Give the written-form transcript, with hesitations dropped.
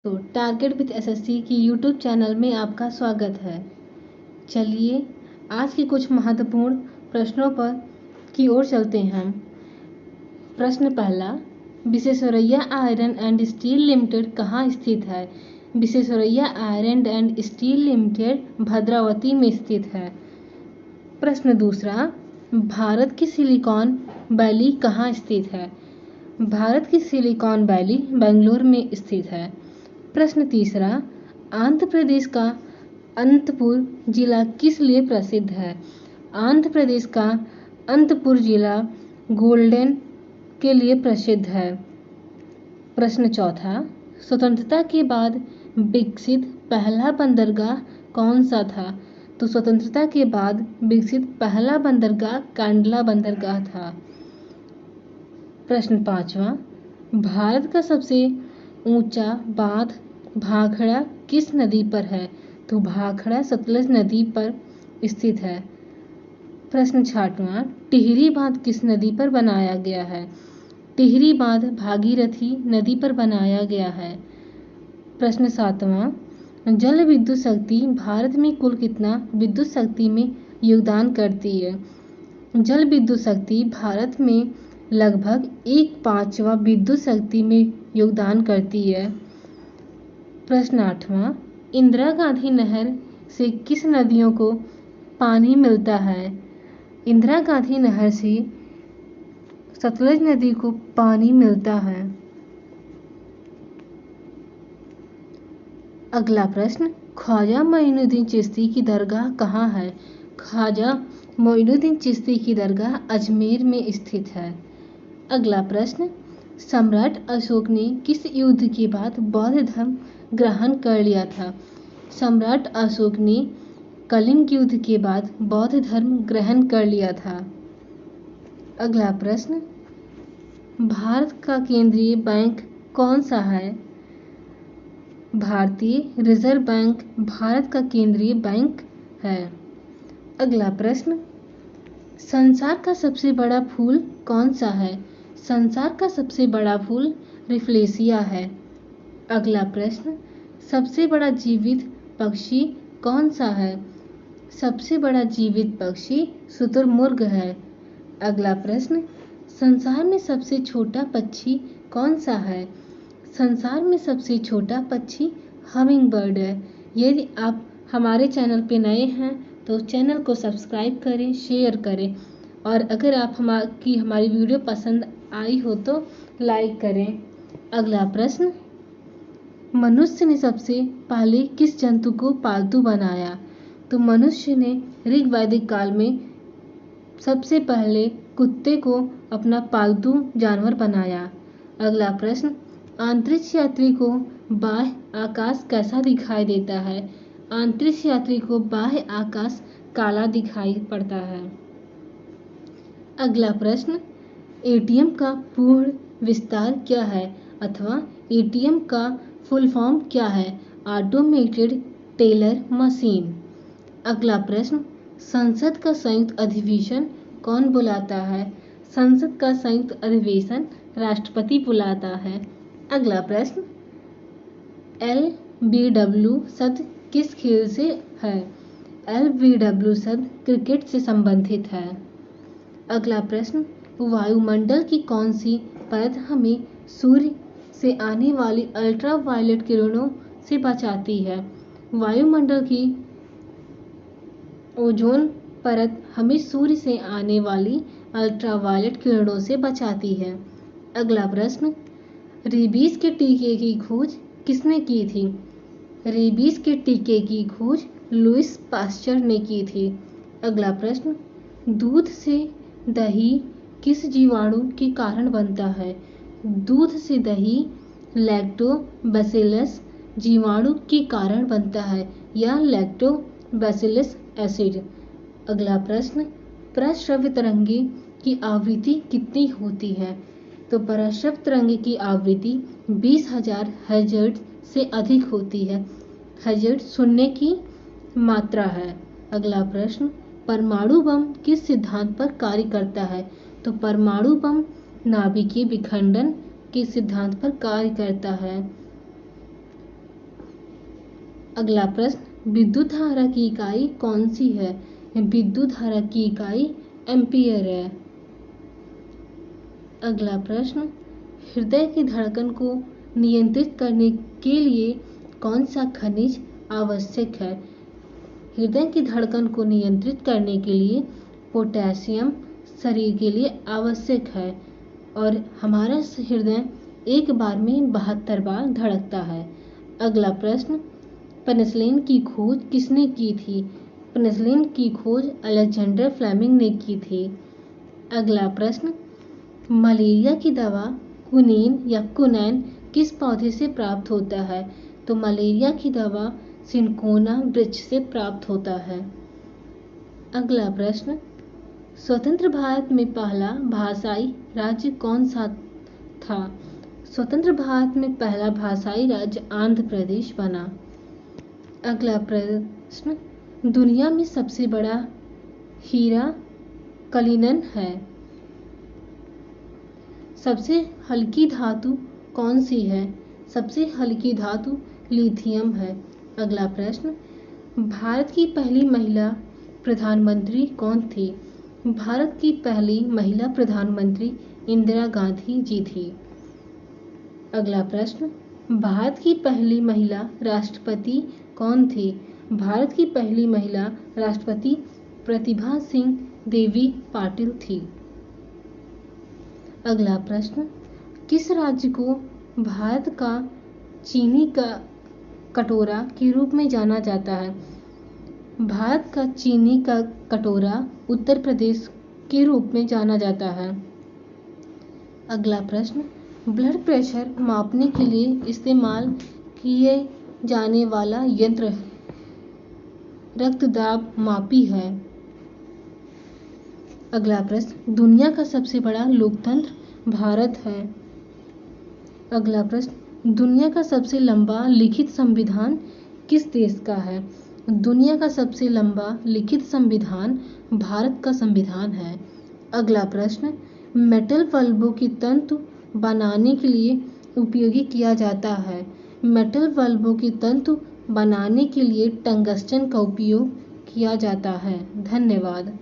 तो target with SSC की YouTube channel में आपका स्वागत है। चलिए आज के कुछ महत्वपूर्ण प्रश्नों पर की ओर चलते हैं हम। प्रश्न पहला, Visvesvaraya iron and steel limited कहाँ स्थित है? Visvesvaraya iron and steel limited Bhadravati में स्थित है। प्रश्न दूसरा, भारत की सिलिकॉन वैली कहाँ स्थित है? भारत की सिलिकॉन वैली बेंगलुरु में स्थित है। प्रश्न तीसरा, आंध्र प्रदेश का अनंतपुर जिला किस लिए प्रसिद्ध है? आंध्र प्रदेश का अनंतपुर जिला गोल्डन के लिए प्रसिद्ध है। प्रश्न चौथा, स्वतंत्रता के बाद विकसित पहला बंदरगाह कौन सा था? तो स्वतंत्रता के बाद विकसित पहला बंदरगाह कांडला बंदरगाह था। प्रश्न पांचवा, भारत का सबसे ऊंचा बांध भाखड़ा किस नदी पर है? तो भाखड़ा सतलज नदी पर स्थित है। प्रश्न छठवां, टिहरी बांध किस नदी पर बनाया गया है? टिहरी बांध भागीरथी नदी पर बनाया गया है। प्रश्न सातवां, जल विद्युत शक्ति भारत में कुल कितना विद्युत शक्ति में योगदान करती है? जल विद्युत शक्ति भारत में लगभग 1/5 विद्युत शक्ति में योगदान करती है। प्रश्न आठवां, इंदिरा गांधी नहर से किस नदियों को पानी मिलता है? इंदिरा गांधी नहर से सतलज नदी को पानी मिलता है। अगला प्रश्न, ख्वाजा मोइनुद्दीन चिश्ती की दरगाह कहाँ है? ख्वाजा मोइनुद्दीन चिश्ती की दरगाह अजमेर में स्थित है। अगला प्रश्न, सम्राट अशोक ने किस युद्ध के बाद बौद्ध धर्म ग्रहण कर लिया था? सम्राट अशोक ने कलिंग युद्ध के बाद बौद्ध धर्म ग्रहण कर लिया था। अगला प्रश्न, भारत का केंद्रीय बैंक कौन सा है? भारतीय रिजर्व बैंक भारत का केंद्रीय बैंक है। अगला प्रश्न, संसार का सबसे बड़ा फूल कौन सा है? संसार का सबसे बड़ा फूल रिफ्लेशिया है। अगला प्रश्न, सबसे बड़ा जीवित पक्षी कौन सा है? सबसे बड़ा जीवित पक्षी शुतुरमुर्ग है। अगला प्रश्न, संसार में सबसे छोटा पक्षी कौन सा है? संसार में सबसे छोटा पक्षी हमिंग बर्ड है। यदि आप हमारे चैनल पे नए हैं तो चैनल को सब्सक्राइब करें, शेयर करें और अगर आप हमारी वीडियो पसंद आई हो तो लाइक करें। अगला प्रश्न, मनुष्य ने सबसे पहले किस जंतु को पालतू बनाया? तो मनुष्य ने ऋग्वैदिक काल में सबसे पहले कुत्ते को अपना पालतू जानवर बनाया। अगला प्रश्न, अंतरिक्ष यात्री को बाह्य आकाश कैसा दिखाई देता है? अंतरिक्ष यात्री को बाह्य आकाश काला दिखाई पड़ता है। अगला प्रश्न, एटीएम का पूर्ण विस्तार क्या है अथवा एटीएम का फुल फॉर्म क्या है? Automated teller machine. अगला प्रश्न, संसद का संयुक्त अधिवेशन कौन बुलाता है? संसद का संयुक्त अधिवेशन राष्ट्रपति बुलाता है। अगला प्रश्न, LBW शब्द किस खेल से है? LBW शब्द क्रिकेट से संबंधित है। अगला प्रश्न, वायुमंडल की कौन सी परत हमें सूर्य से आने वाली अल्ट्रावायलेट किरणों से बचाती है? वायुमंडल की ओजोन परत हमें सूर्य से आने वाली अल्ट्रावायलेट किरणों से बचाती है। अगला प्रश्न, रेबीज के टीके की खोज किसने की थी? रेबीज के टीके की खोज लुईस पास्चर ने की थी। अगला प्रश्न, दूध से दही किस जीवाणु के कारण बनता है? दूध से दही लैक्टोबैसिलस जीवाणु के कारण बनता है या लैक्टोबैसिलस एसिड। अगला प्रश्न, प्रश्रव्य तरंगे की आवृत्ति कितनी होती है? तो प्रश्रव्य तरंगे की आवृत्ति 20,000 हर्ट्ज से अधिक होती है। हर्ट्ज सुनने की मात्रा है। अगला प्रश्न, परमाणु बम किस सिद्धांत पर कार्य करता है? तो परमाणु बम नाभिकीय विखंडन के सिद्धांत पर कार्य करता है। अगला प्रश्न, विद्युत धारा की इकाई कौन सी है? विद्युत धारा की इकाई एम्पीयर है। अगला प्रश्न, हृदय की धड़कन को नियंत्रित करने के लिए कौन सा खनिज आवश्यक है? हृदय की धड़कन को नियंत्रित करने के लिए पोटेशियम शरीर के लिए आवश्यक है और हमारा हृदय एक बार में 72 बार धड़कता है। अगला प्रश्न, पेनिसिलिन की खोज किसने की थी? पेनिसिलिन की खोज अलेक्जेंडर फ्लेमिंग ने की थी। अगला प्रश्न, मलेरिया की दवा क्विनीन या क्विनैन किस पौधे से प्राप्त होता है? तो मलेरिया की दवा सिनकोना वृक्ष से प्राप्त होता है। अगला प्रश्न, स्वतंत्र भारत में पहला भाषाई राज्य कौन सा था? स्वतंत्र भारत में पहला भाषाई राज्य आंध्र प्रदेश बना। अगला प्रश्न, दुनिया में सबसे बड़ा हीरा कलिनन है। सबसे हल्की धातु कौन सी है? सबसे हल्की धातु लिथियम है। अगला प्रश्न, भारत की पहली महिला प्रधानमंत्री कौन थी? भारत की पहली महिला प्रधानमंत्री इंदिरा गांधी जी थी। अगला प्रश्न, भारत की पहली महिला राष्ट्रपति कौन थी? भारत की पहली महिला राष्ट्रपति प्रतिभा सिंह देवी पाटिल थी। अगला प्रश्न, किस राज्य को भारत का चीनी का कटोरा के रूप में जाना जाता है? भारत का चीनी का कटोरा उत्तर प्रदेश के रूप में जाना जाता है। अगला प्रश्न, ब्लड प्रेशर मापने के लिए इस्तेमाल किए जाने वाला यंत्र रक्तदाब मापी है। अगला प्रश्न, दुनिया का सबसे बड़ा लोकतंत्र भारत है। अगला प्रश्न, दुनिया का सबसे लंबा लिखित संविधान किस देश का है? दुनिया का सबसे लंबा लिखित संविधान भारत का संविधान है। अगला प्रश्न, मेटल बल्बों की तंतु बनाने के लिए उपयोगी किया जाता है। मेटल बल्बों की तंतु बनाने के लिए टंगस्टन का उपयोग किया जाता है। धन्यवाद।